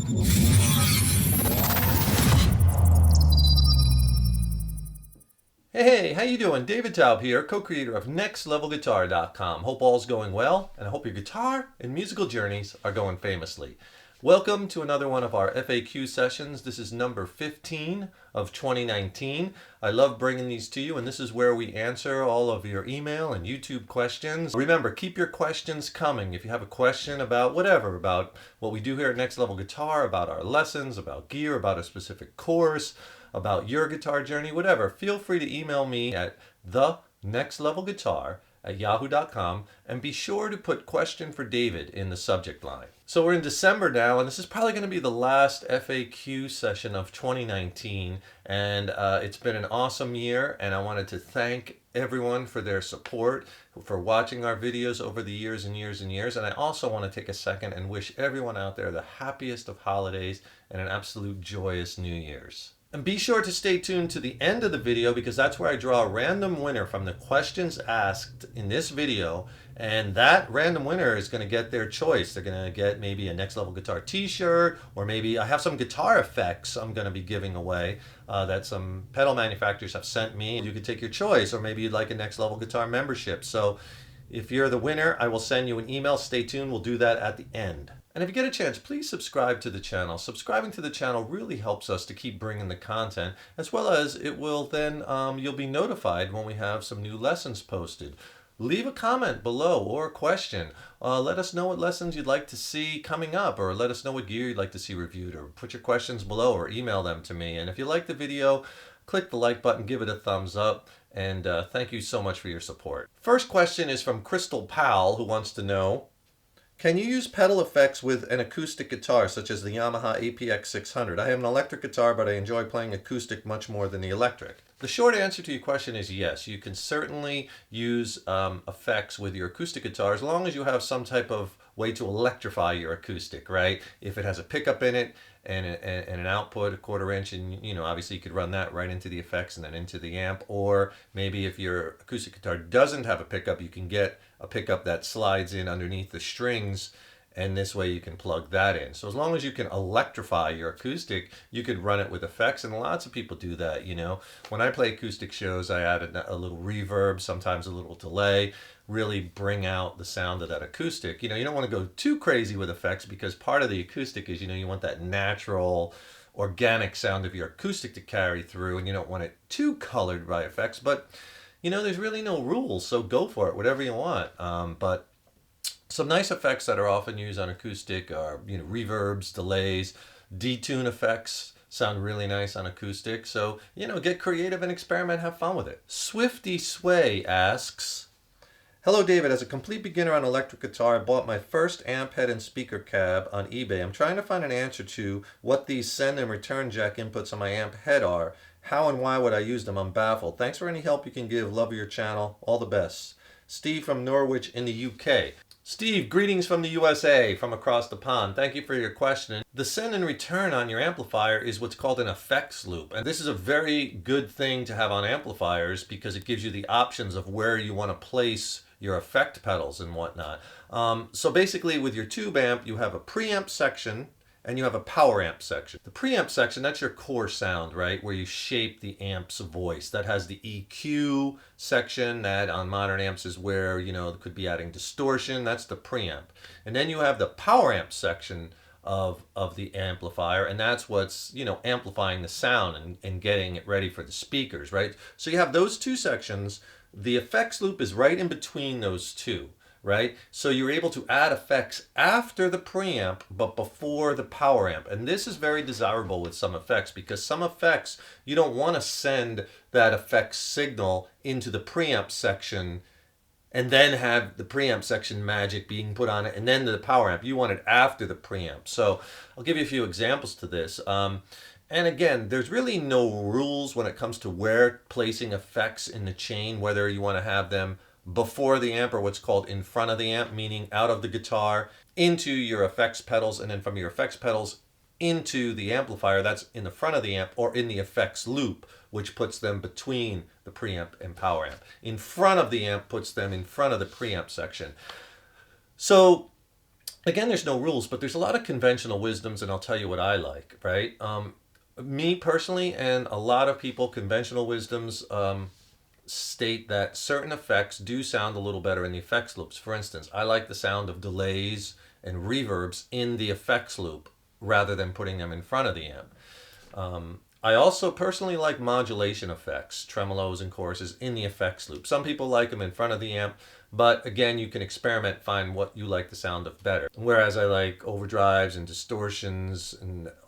Hey, how you doing? David Taub here, co-creator of NextLevelGuitar.com. Hope all's going well, and I hope your guitar and musical journeys are going famously. Welcome to another one of our FAQ sessions. This is number 15 of 2019. I love bringing these to you, and this is where we answer all of your email and YouTube questions. Remember, keep your questions coming. If you have a question about whatever, about what we do here at Next Level Guitar, about our lessons, about gear, about a specific course, about your guitar journey, whatever, feel free to email me at thenextlevelguitar@yahoo.com, and be sure to put question for David in the subject line. So we're in December now, and this is probably going to be the last FAQ session of 2019, and it's been an awesome year, and I wanted to thank everyone for their support, for watching our videos over the years and years and years. And I also want to take a second and wish everyone out there the happiest of holidays and an absolute joyous New Year's. And be sure to stay tuned to the end of the video, because that's where I draw a random winner from the questions asked in this video, and that random winner is going to get their choice. They're going to get maybe a Next Level Guitar t-shirt, or maybe I have some guitar effects I'm going to be giving away that some pedal manufacturers have sent me. You could take your choice, or maybe you'd like a Next Level Guitar membership. So if you're the winner, I will send you an email. Stay tuned. We'll do that at the end. And if you get a chance, please subscribe to the channel. Subscribing to the channel really helps us to keep bringing the content, as well as it will then, you'll be notified when we have some new lessons posted. Leave a comment below or a question. Let us know what lessons you'd like to see coming up, or let us know what gear you'd like to see reviewed, or put your questions below or email them to me. And if you like the video, click the like button, give it a thumbs up, and thank you so much for your support. First question is from Crystal Powell, who wants to know, can you use pedal effects with an acoustic guitar, such as the Yamaha APX 600? I have an electric guitar, but I enjoy playing acoustic much more than the electric. The short answer to your question is yes. You can certainly use effects with your acoustic guitar, as long as you have some type of way to electrify your acoustic, right? If it has a pickup in it and an output, a 1/4 inch, and obviously you could run that right into the effects and then into the amp. Or maybe if your acoustic guitar doesn't have a pickup, you can get a pickup that slides in underneath the strings, and this way you can plug that in. So as long as you can electrify your acoustic, you could run it with effects, and lots of people do that. When I play acoustic shows, I add a little reverb, sometimes a little delay, really bring out the sound of that acoustic. You don't want to go too crazy with effects, because part of the acoustic is, you want that natural, organic sound of your acoustic to carry through, and you don't want it too colored by effects. But there's really no rules, so go for it, whatever you want. But some nice effects that are often used on acoustic are, reverbs, delays, detune effects sound really nice on acoustic. So, get creative and experiment, have fun with it. Swifty Sway asks, hello David, as a complete beginner on electric guitar, I bought my first amp head and speaker cab on eBay. I'm trying to find an answer to what these send and return jack inputs on my amp head are. How and why would I use them? I'm baffled. Thanks for any help you can give. Love your channel. All the best. Steve from Norwich in the UK. Steve, greetings from the USA, from across the pond. Thank you for your question. The send and return on your amplifier is what's called an effects loop. And this is a very good thing to have on amplifiers, because it gives you the options of where you want to place your effect pedals and whatnot. So basically with your tube amp, you have a preamp section and you have a power amp section. The preamp section, that's your core sound, right? Where you shape the amp's voice. That has the EQ section that on modern amps is where, it could be adding distortion. That's the preamp. And then you have the power amp section of the amplifier, and that's what's, amplifying the sound and getting it ready for the speakers, right? So you have those two sections. The effects loop is right in between those two. Right? So you're able to add effects after the preamp, but before the power amp. And this is very desirable with some effects, because some effects, you don't want to send that effects signal into the preamp section and then have the preamp section magic being put on it and then the power amp. You want it after the preamp. So I'll give you a few examples to this. And again, there's really no rules when it comes to where placing effects in the chain, whether you want to have them before the amp or what's called in front of the amp, meaning out of the guitar into your effects pedals, and then from your effects pedals into the amplifier, that's in the front of the amp, or in the effects loop, which puts them between the preamp and power amp. In front of the amp puts them in front of the preamp section. So Again, there's no rules, but there's a lot of conventional wisdoms, and I'll tell you what I like, right? Me personally, and a lot of people, conventional wisdoms state that certain effects do sound a little better in the effects loops. For instance, I like the sound of delays and reverbs in the effects loop rather than putting them in front of the amp. I also personally like modulation effects, tremolos and choruses in the effects loop. Some people like them in front of the amp, but again, you can experiment, find what you like the sound of better. Whereas I like overdrives and distortions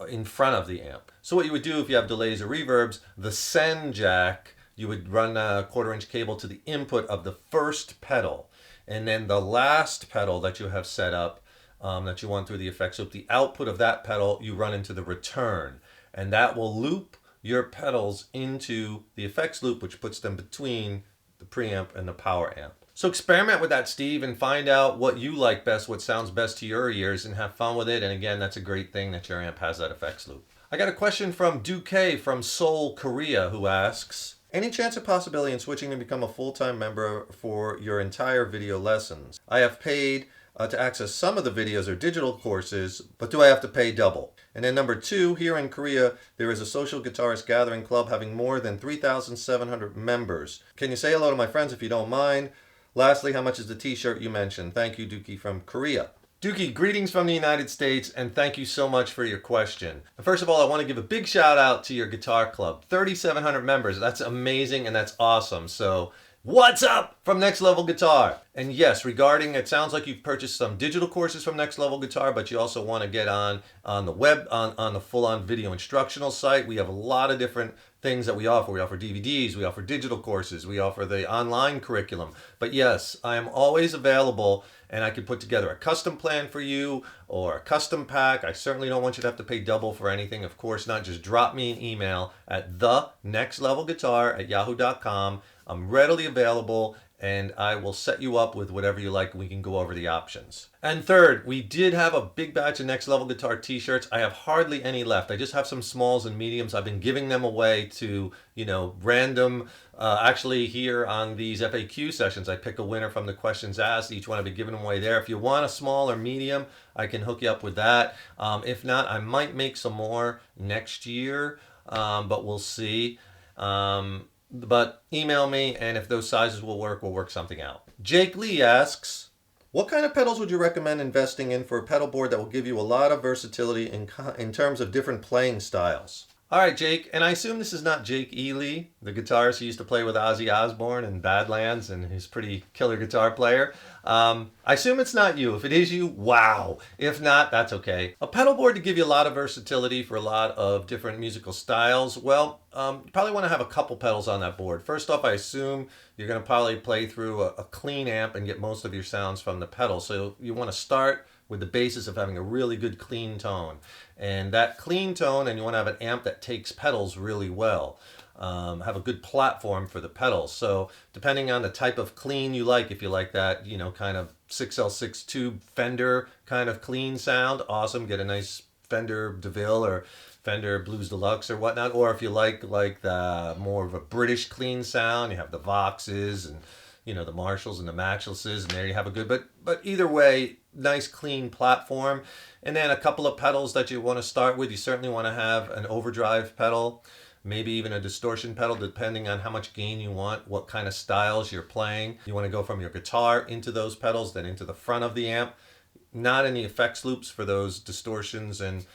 in front of the amp. So what you would do if you have delays or reverbs, the send jack, you would run a 1/4 inch cable to the input of the first pedal. And then the last pedal that you have set up, that you want through the effects loop, the output of that pedal, you run into the return. And that will loop your pedals into the effects loop, which puts them between the preamp and the power amp. So experiment with that, Steve, and find out what you like best, what sounds best to your ears, and have fun with it. And again, that's a great thing that your amp has that effects loop. I got a question from Duque from Seoul, Korea, who asks, any chance or possibility in switching to become a full-time member for your entire video lessons? I have paid to access some of the videos or digital courses, but do I have to pay double? And then number 2, here in Korea, there is a social guitarist gathering club having more than 3,700 members. Can you say hello to my friends if you don't mind? Lastly, how much is the t-shirt you mentioned? Thank you, Dookie from Korea. Dookie, greetings from the United States, and thank you so much for your question. First of all, I want to give a big shout out to your guitar club. 3,700 members. That's amazing and that's awesome. So what's up from Next Level Guitar? And yes, regarding, it sounds like you've purchased some digital courses from Next Level Guitar, but you also want to get on the web, on the full-on video instructional site. We have a lot of different things that we offer. We offer DVDs, we offer digital courses, we offer the online curriculum. But yes, I am always available, and I can put together a custom plan for you or a custom pack. I certainly don't want you to have to pay double for anything. Of course not. Just drop me an email at thenextlevelguitar@yahoo.com. I'm readily available, and I will set you up with whatever you like, and we can go over the options. And third, we did have a big batch of Next Level Guitar t-shirts. I have hardly any left. I just have some smalls and mediums. I've been giving them away to, random, actually here on these FAQ sessions, I pick a winner from the questions asked. Each one I've been giving them away there. If you want a small or medium, I can hook you up with that. If not, I might make some more next year, but we'll see. But email me, and if those sizes will work, we'll work something out. Jake Lee asks, what kind of pedals would you recommend investing in for a pedal board that will give you a lot of versatility in terms of different playing styles? All right, Jake, and I assume this is not Jake Ely, the guitarist who used to play with Ozzy Osbourne and Badlands, and he's a pretty killer guitar player. I assume it's not you. If it is you, wow. If not, that's okay. A pedal board to give you a lot of versatility for a lot of different musical styles. Well, you probably want to have a couple pedals on that board. First off, I assume you're going to probably play through a clean amp and get most of your sounds from the pedal. So you want to start with the basis of having a really good clean tone. And that clean tone, and you want to have an amp that takes pedals really well. Have a good platform for the pedals. So depending on the type of clean you like, if you like that, kind of 6L6 tube Fender kind of clean sound, awesome. Get a nice Fender DeVille or Fender Blues Deluxe or whatnot. Or if you like the more of a British clean sound, you have the Voxes and the Marshalls and the Matchlesses, and there you have a good, but either way, nice clean platform. And then a couple of pedals that you want to start with. You certainly want to have an overdrive pedal, maybe even a distortion pedal, depending on how much gain you want, what kind of styles you're playing. You want to go from your guitar into those pedals, then into the front of the amp. Not any effects loops for those distortions and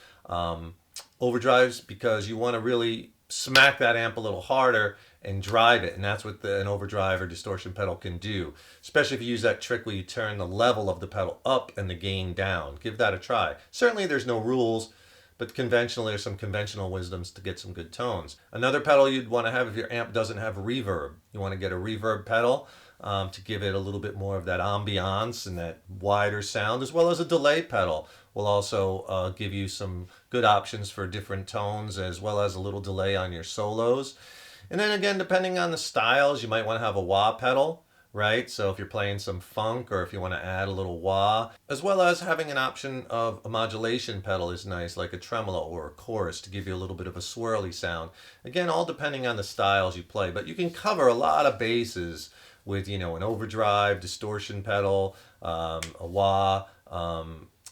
overdrives, because you want to really smack that amp a little harder and drive it, and that's what an overdrive or distortion pedal can do, especially if you use that trick where you turn the level of the pedal up and the gain down. Give that a try. Certainly there's no rules, but conventionally there's some conventional wisdoms to get some good tones. Another pedal you'd want to have if your amp doesn't have reverb. You want to get a reverb pedal to give it a little bit more of that ambiance and that wider sound, as well as a delay pedal will also give you some good options for different tones, as well as a little delay on your solos. And then again, depending on the styles, you might want to have a wah pedal, right? So if you're playing some funk, or if you want to add a little wah, as well as having an option of a modulation pedal is nice, like a tremolo or a chorus, to give you a little bit of a swirly sound. Again, all depending on the styles you play, but you can cover a lot of bases with, an overdrive, distortion pedal, a wah,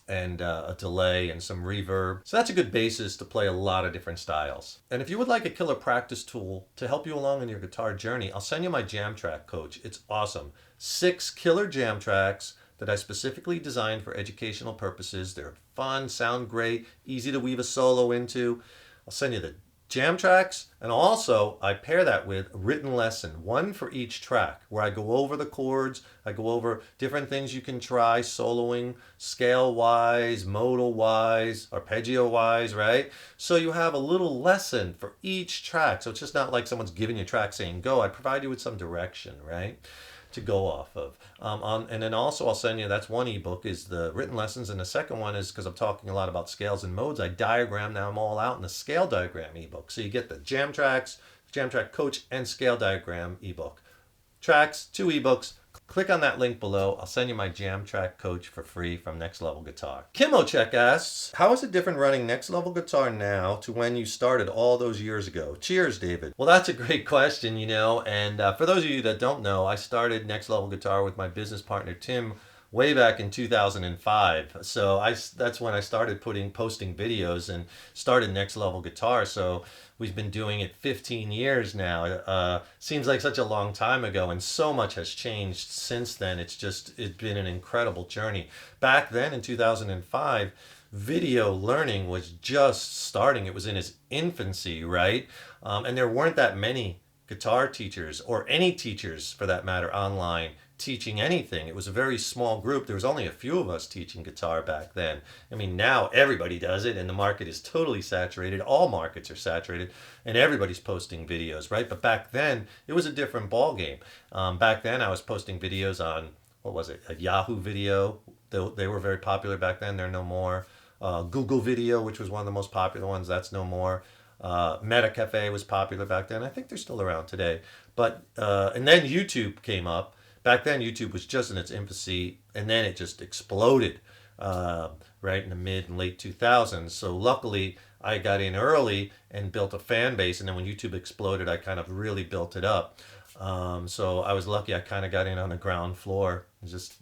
and a delay and some reverb. So that's a good basis to play a lot of different styles. And if you would like a killer practice tool to help you along in your guitar journey, I'll send you my jam track coach. It's awesome. 6 killer jam tracks that I specifically designed for educational purposes. They're fun, sound great, easy to weave a solo into. I'll send you the jam tracks, and also I pair that with a written lesson, one for each track, where I go over the chords, I go over different things you can try soloing, scale-wise, modal-wise, arpeggio-wise, right? So you have a little lesson for each track. So it's just not like someone's giving you a track saying go. I provide you with some direction, right, to go off of. And then also I'll send you, that's one ebook, is the written lessons, and the second one is, because I'm talking a lot about scales and modes, I diagram now, I'm all out in the scale diagram ebook. So you get the jam tracks, jam track coach, and scale diagram ebook. Tracks, 2 ebooks. Click on that link below. I'll send you my jam track coach for free from Next Level Guitar. Kimochek asks, how is it different running Next Level Guitar now to when you started all those years ago? Cheers, David. Well, that's a great question, and for those of you that don't know, I started Next Level Guitar with my business partner, Tim, way back in 2005. So that's when I started posting videos and started Next Level Guitar. So we've been doing it 15 years now. Seems like such a long time ago, and so much has changed since then. It's been an incredible journey. Back then in 2005, video learning was just starting. It was in its infancy, right? And there weren't that many guitar teachers, or any teachers for that matter, online teaching anything. It was a very small group. There was only a few of us teaching guitar back then. I mean, now everybody does it, and the market is totally saturated. All markets are saturated, and everybody's posting videos, right? But back then, it was a different ball game. Back then, I was posting videos on, what was it, a Yahoo video. They were very popular back then. They're no more. Google Video, which was one of the most popular ones, that's no more. Meta Cafe was popular back then. I think they're still around today. But and then YouTube came up. Back then, YouTube was just in its infancy, and then it just exploded right in the mid and late 2000s. So luckily, I got in early and built a fan base, and then when YouTube exploded, I kind of really built it up. So I was lucky. I kind of got in on the ground floor. It was just,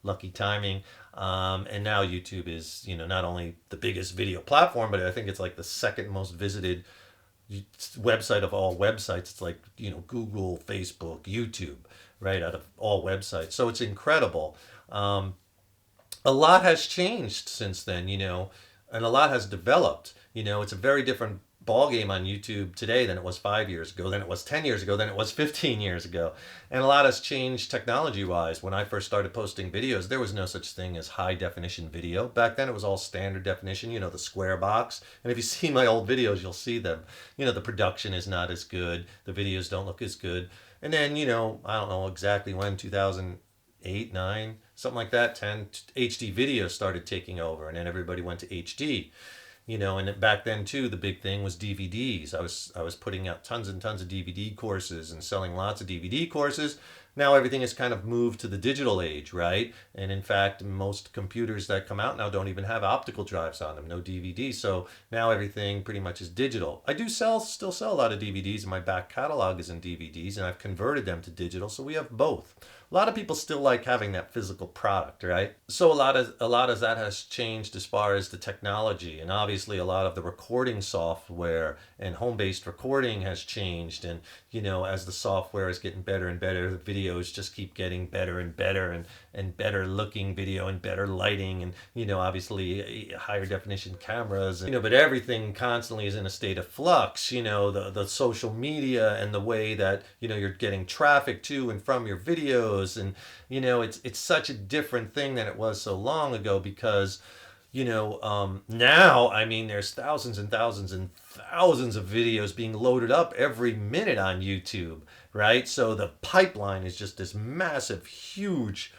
lucky timing. And now YouTube is, not only the biggest video platform, but I think it's like the second most visited website of all websites. It's like, Google, Facebook, YouTube, right, out of all websites. So it's incredible. A lot has changed since then, and a lot has developed. It's a very different ball game on YouTube today than it was 5 years ago, than it was 10 years ago, than it was 15 years ago. And a lot has changed technology-wise. When I first started posting videos, there was no such thing as high-definition video. Back then, it was all standard definition, the square box. And if you see my old videos, you'll see them. The production is not as good. The videos don't look as good. And then, I don't know exactly when, 2008, 9, something like that, 10, HD video started taking over, and then everybody went to HD. And back then too, the big thing was DVDs. I was putting out tons and tons of DVD courses and selling lots of DVD courses. Now everything has kind of moved to the digital age, right? And in fact, most computers that come out now don't even have optical drives on them, no DVD. So now everything pretty much is digital. I do still sell a lot of DVDs, and my back catalog is in DVDs, and I've converted them to digital, so we have both. A lot of people still like having that physical product, right? So a lot of that has changed as far as the technology, and obviously a lot of the recording software and home-based recording has changed. And as the software is getting better and better, the videos just keep getting better and better, and better looking video and better lighting, and obviously higher definition cameras. But everything constantly is in a state of flux. The social media and the way that you're getting traffic to and from your videos. And it's such a different thing than it was so long ago, because now, I mean, there's thousands and thousands and thousands of videos being loaded up every minute on YouTube, right? So the pipeline is just this massive, huge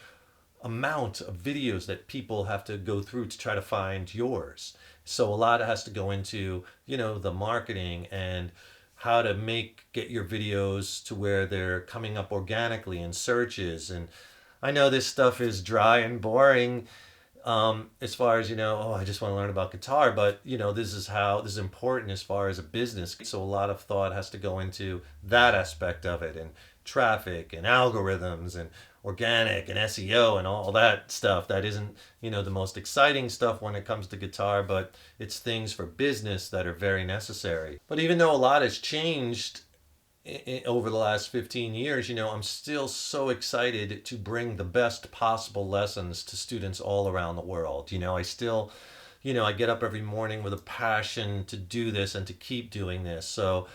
amount of videos that people have to go through to try to find yours. So a lot has to go into, the marketing and how to get your videos to where they're coming up organically in searches. And I know this stuff is dry and boring, As far as, oh, I just want to learn about guitar, but this is important as far as a business. So a lot of thought has to go into that aspect of it, and traffic and algorithms and organic and SEO and all that stuff. That isn't, the most exciting stuff when it comes to guitar, but it's things for business that are very necessary. But even though a lot has changed over the last 15 years, I'm still so excited to bring the best possible lessons to students all around the world. I still, I get up every morning with a passion to do this and to keep doing this. So,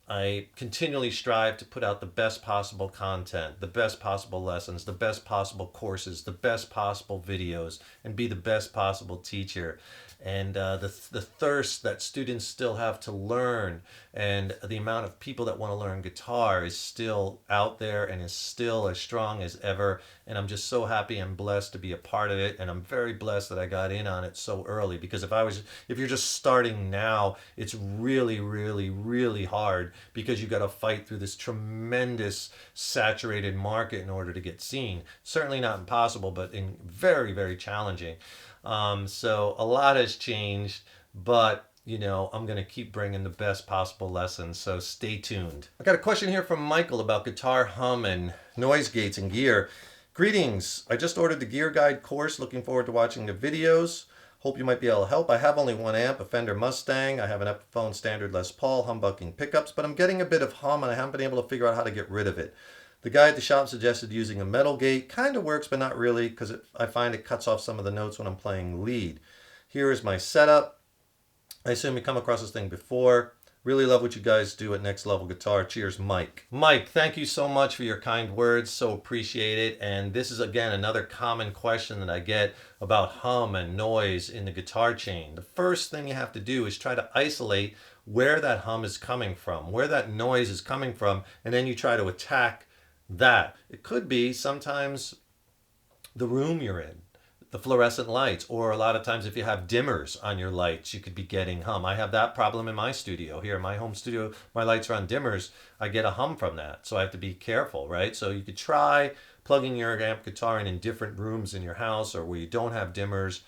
I continually strive to put out the best possible content, the best possible lessons, the best possible courses, the best possible videos, and be the best possible teacher. And the thirst that students still have to learn, and the amount of people that want to learn guitar is still out there and is still as strong as ever. And I'm just so happy and blessed to be a part of it. And I'm very blessed that I got in on it so early, because if you're just starting now, it's really, really, really hard, because you got to fight through this tremendous saturated market in order to get seen. Certainly not impossible, but very, very challenging. So a lot has changed, but I'm going to keep bringing the best possible lessons, so stay tuned. I got a question here from Michael about guitar hum and noise gates and gear. Greetings. I just ordered the Gear Guide course. Looking forward to watching the videos. Hope you might be able to help. I have only one amp, a Fender Mustang. I have an Epiphone standard Les Paul humbucking pickups, but I'm getting a bit of hum and I haven't been able to figure out how to get rid of it. The guy at the shop suggested using a metal gate. Kind of works, but not really, because I find it cuts off some of the notes when I'm playing lead. Here is my setup. I assume you come across this thing before. Really love what you guys do at Next Level Guitar. Cheers, Mike. Mike, thank you so much for your kind words. So appreciate it. And this is, again, another common question that I get about hum and noise in the guitar chain. The first thing you have to do is try to isolate where that hum is coming from, where that noise is coming from, and then you try to attack that. It could be sometimes the room you're in, the fluorescent lights, or a lot of times if you have dimmers on your lights, you could be getting hum. I have that problem in my studio. Here in my home studio, my lights are on dimmers. I get a hum from that, so I have to be careful, right? So you could try plugging your amp guitar in different rooms in your house, or where you don't have dimmers.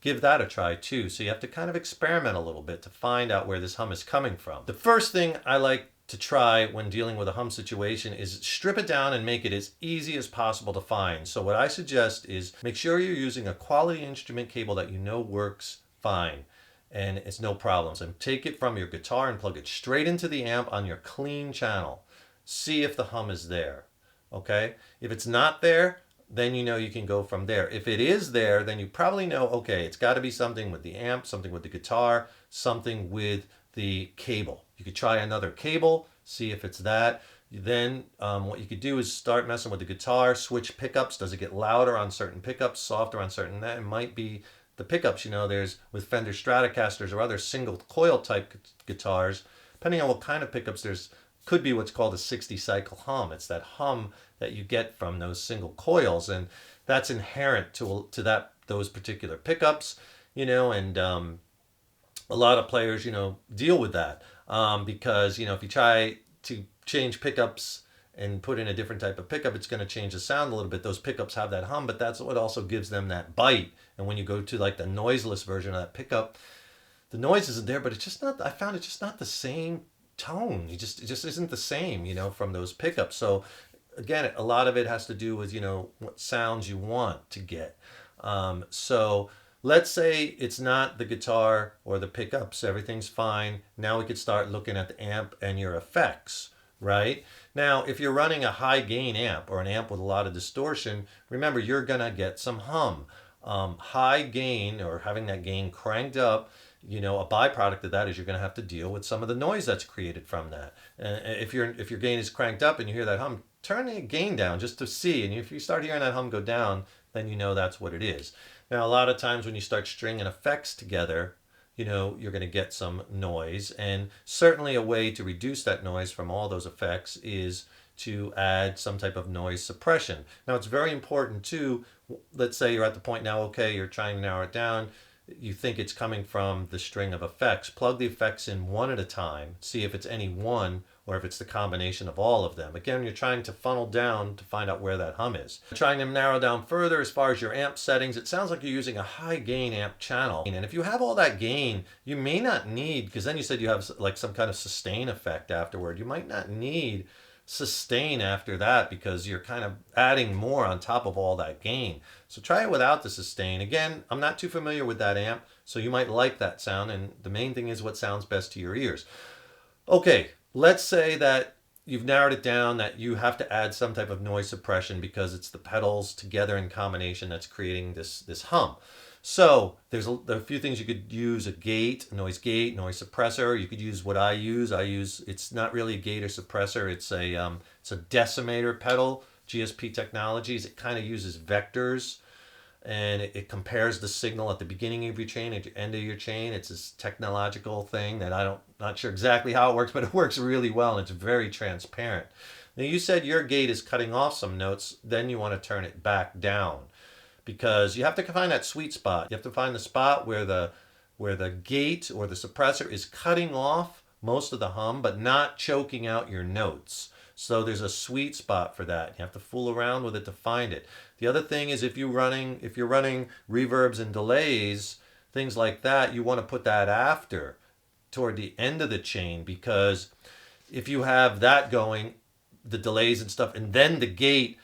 Give that a try too. So you have to kind of experiment a little bit to find out where this hum is coming from. The first thing I like to try when dealing with a hum situation is strip it down and make it as easy as possible to find. So what I suggest is make sure you're using a quality instrument cable that you know works fine and it's no problems. And take it from your guitar and plug it straight into the amp on your clean channel. See if the hum is there. Okay? If it's not there, then you can go from there. If it is there, then you probably know, okay, it's got to be something with the amp, something with the guitar, something with the cable. You could try another cable, see if it's that. Then what you could do is start messing with the guitar, switch pickups. Does it get louder on certain pickups, softer on certain? That it might be the pickups. There's with Fender Stratocasters or other single coil type guitars, depending on what kind of pickups, there's could be what's called a 60 cycle hum. It's that hum that you get from those single coils, and that's inherent to those particular pickups, and a lot of players, deal with that because, if you try to change pickups and put in a different type of pickup, it's going to change the sound a little bit. Those pickups have that hum, but that's what also gives them that bite. And when you go to like the noiseless version of that pickup, the noise isn't there, but it's just not, I found it's just not the same tone. It just isn't the same, from those pickups. So again, a lot of it has to do with, what sounds you want to get. So let's say it's not the guitar or the pickups, everything's fine. Now we could start looking at the amp and your effects, right? Now, if you're running a high gain amp or an amp with a lot of distortion, remember you're gonna get some hum. High gain, or having that gain cranked up, a byproduct of that is you're going to have to deal with some of the noise that's created from that. If your gain is cranked up and you hear that hum, turn the gain down just to see. And if you start hearing that hum go down, then that's what it is. Now, a lot of times when you start stringing effects together, you're going to get some noise. And certainly a way to reduce that noise from all those effects is to add some type of noise suppression. Now, it's very important too, let's say you're at the point now, okay, you're trying to narrow it down. you think it's coming from the string of effects, plug the effects in one at a time, see if it's any one or if it's the combination of all of them. Again, you're trying to funnel down to find out where that hum is. Trying to narrow down further as far as your amp settings, it sounds like you're using a high gain amp channel. And if you have all that gain, you may not need, because then you said you have like some kind of sustain effect afterward, you might not need sustain after that because you're kind of adding more on top of all that gain. So try it without the sustain. Again, I'm not too familiar with that amp, so you might like that sound, and the main thing is what sounds best to your ears. Okay, let's say that you've narrowed it down, that you have to add some type of noise suppression because it's the pedals together in combination that's creating this hum. So there are a few things you could use: a noise suppressor. You could use what I use. It's not really a gate or suppressor. It's a decimator pedal. GSP Technologies. It kind of uses vectors, and it compares the signal at the beginning of your chain, at the end of your chain. It's this technological thing that not sure exactly how it works, but it works really well, and it's very transparent. Now, you said your gate is cutting off some notes. Then you want to turn it back down, because you have to find that sweet spot. You have to find the spot where the gate or the suppressor is cutting off most of the hum, but not choking out your notes. So there's a sweet spot for that. You have to fool around with it to find it. The other thing is if you're running reverbs and delays, things like that, you want to put that after, toward the end of the chain, because if you have that going, the delays and stuff, and then the gate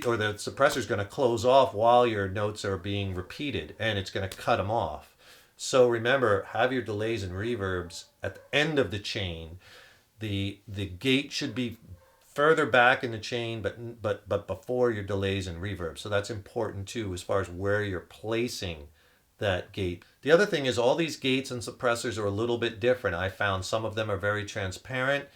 or the suppressor is going to close off while your notes are being repeated, and it's going to cut them off. So remember, have your delays and reverbs at the end of the chain. The gate should be further back in the chain, but before your delays and reverbs. So that's important too, as far as where you're placing that gate. The other thing is all these gates and suppressors are a little bit different. I found some of them are very transparent,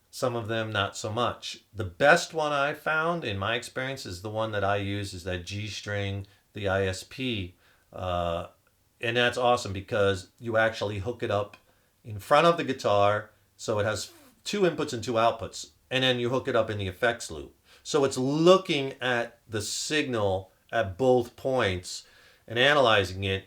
some of them not so much. The best one I found in my experience is the one that I use, is that G string, the ISP. And that's awesome because you actually hook it up in front of the guitar, so it has 2 inputs and 2 outputs, and then you hook it up in the effects loop. So it's looking at the signal at both points and analyzing it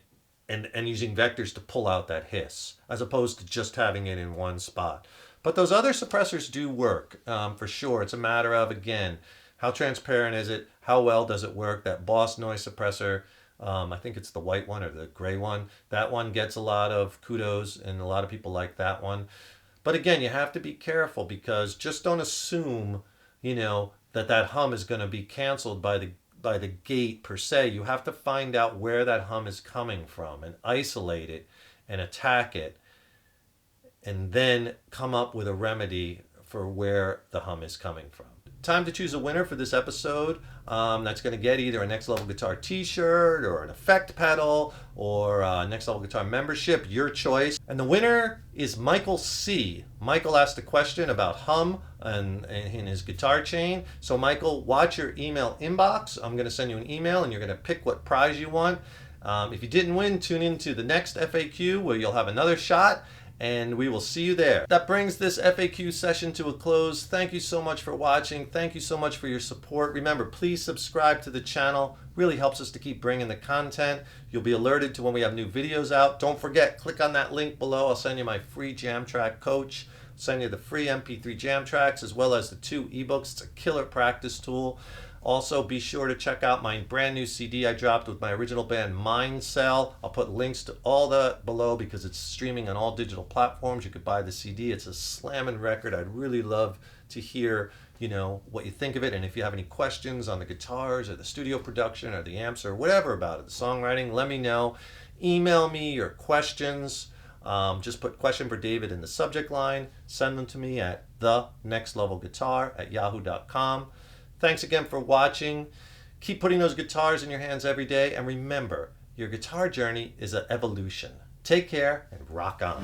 and using vectors to pull out that hiss, as opposed to just having it in one spot. But those other suppressors do work, for sure. It's a matter of, again, how transparent is it? How well does it work? That Boss noise suppressor, I think it's the white one or the gray one. That one gets a lot of kudos, and a lot of people like that one. But again, you have to be careful, because just don't assume, that hum is going to be canceled by the gate per se. You have to find out where that hum is coming from and isolate it and attack it, and then come up with a remedy for where the hum is coming from. Time to choose a winner for this episode. That's going to get either a Next Level Guitar t-shirt or an effect pedal or a Next Level Guitar membership, your choice. And the winner is Michael C. Michael asked a question about hum and in his guitar chain. So Michael, watch your email inbox. I'm going to send you an email and you're going to pick what prize you want. If you didn't win, tune into the next FAQ where you'll have another shot, and we will see you there. That brings this FAQ session to a close. Thank you so much for watching. Thank you so much for your support. Remember, please subscribe to the channel. Really helps us to keep bringing the content. You'll be alerted to when we have new videos out. Don't forget, click on that link below. I'll send you my free jam track coach. I'll send you the free MP3 jam tracks as well as the 2 ebooks. It's a killer practice tool. Also, be sure to check out my brand new CD I dropped with my original band Mind Cell. I'll put links to all that below because it's streaming on all digital platforms. You could buy the CD. It's a slamming record. I'd really love to hear, what you think of it. And if you have any questions on the guitars or the studio production or the amps or whatever about it, the songwriting, let me know. Email me your questions. Just put question for David in the subject line. Send them to me at thenextlevelguitar@yahoo.com. Thanks again for watching. Keep putting those guitars in your hands every day. And remember, your guitar journey is an evolution. Take care and rock on.